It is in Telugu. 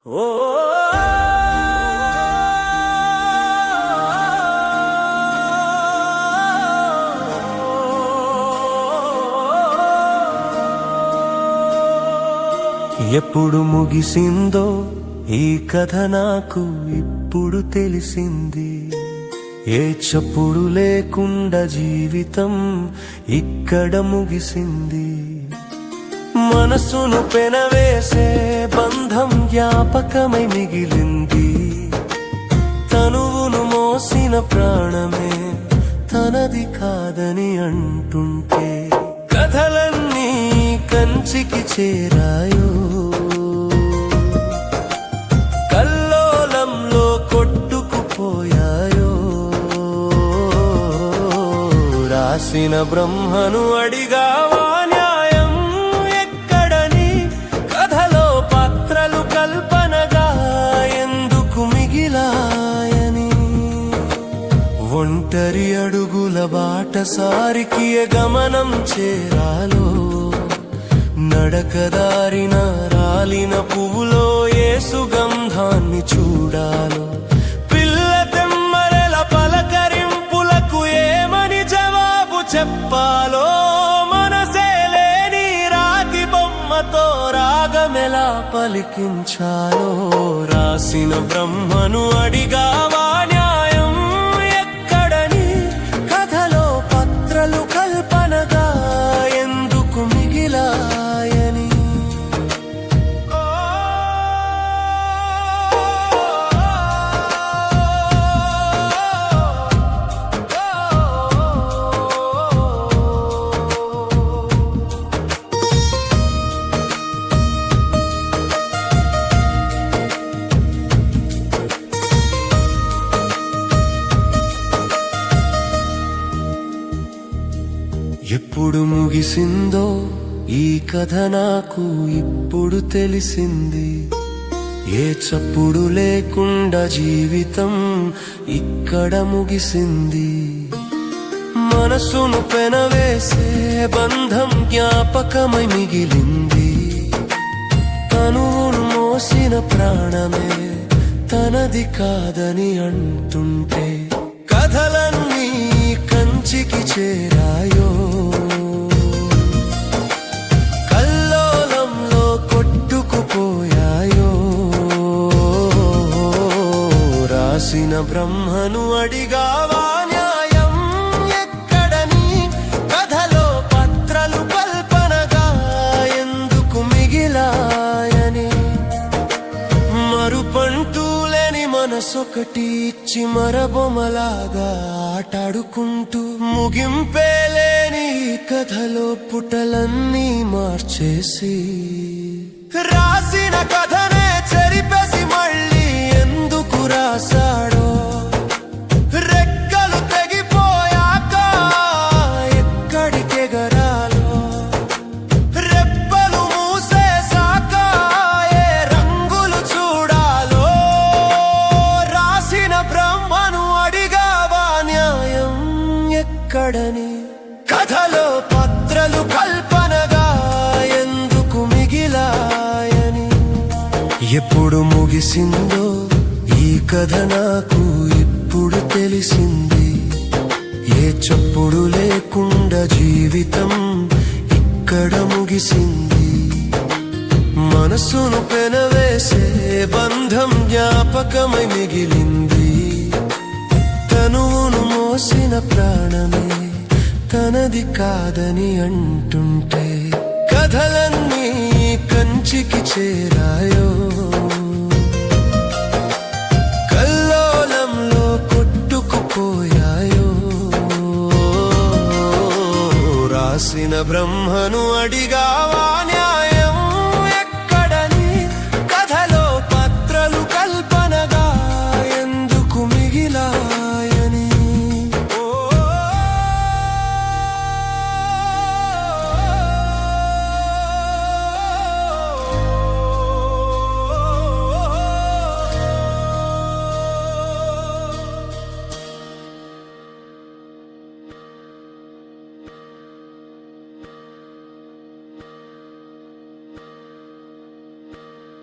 ఓ ఎప్పుడు ముగిసిందో ఈ కథ నాకు ఇప్పుడు తెలిసింది. ఏ చప్పుడు లేకుండా జీవితం ఇక్కడ ముగిసింది. మనసును పెనవేసే బంధం జ్ఞాపకమై మిగిలింది. తనువును మోసిన ప్రాణమే తనది కాదని అంటుంటే కథలన్నీ కంచికి చేరాయో, కల్లోలంలో కొట్టుకుపోయాయో. రాసిన బ్రహ్మను అడిగావా న్యాయం ఎక్కడని? కథలో పాత్రలు కల్పనగా ఎందుకు మిగిలాయని? ఒంటరి అడుగుల బాటసారికి గమనం చేరాలో, నడకదారిన రాలిన పువ్వులో ఏ సుగంధాన్ని చూడాలో. పిల్ల తెమ్మరెల పలకరింపులకు ఏమని జవాబు చెప్పాలో. మనసే లేని రాతి బొమ్మతో రాగమెలా పలికించాలో. రాసిన బ్రహ్మను అడిగావా న్యాయం ఎక్కడని? కథలో పాత్రలు కల్పనగా ఎందుకు మిగిలాయని? ఎప్పుడు ముగిసిందో ఈ కథ నాకు ఇప్పుడు తెలిసింది. ఏ చప్పుడు లేకుండా జీవితం ఇక్కడ ముగిసింది. మనసును పెనవేసే బంధం జ్ఞాపకమై మిగిలింది. తనువును మోసిన ప్రాణమే తనది కాదని అంటుంటే కథలన్నీ కంచికి చేరాయో, కల్లోలంలో కొట్టుకుపోయాయో. రాసిన బ్రహ్మను అడిగావా న్యాయం ఎక్కడని? కథలో పాత్రలు కల్పనగా ఎందుకు మిగిలాయని? మరుపంటూ లేని మనసొకటి ఇచ్చి మరబొమ్మలాగా ఆటాడుకుంటూ, ముగింపే లేని కథలో పుటలన్నీ మార్చేసి, రాసిన కథనే చెరిపేసి మళ్ళీ ఎందుకు రాశాడో. రెక్కలు తెగిపోయాక ఎక్కడికెగరాలో, రెప్పలు మూసేశాక ఏ రంగులు చూడాలో. రాసిన బ్రహ్మను అడిగావా న్యాయం ఎక్కడని? కథలో పాత్రలు కల్పనగా ఎందుకు మిగిలాయని? ఎప్పుడు ముగిసిందో ఈ కథ నాకు ఇప్పుడు తెలిసింది. ఏ చప్పుడు లేకుండా జీవితం ఇక్కడ ముగిసింది. మనసును పెనవేసే బంధం జ్ఞాపకమై మిగిలింది. తనువును మోసిన ప్రాణమే తనది కాదని అంటుంటే కథలన్నీ కంచికి చేరాయో, కల్లోలంలో కొట్టుకుపోయాయో. రాసిన బ్రహ్మను అడిగావా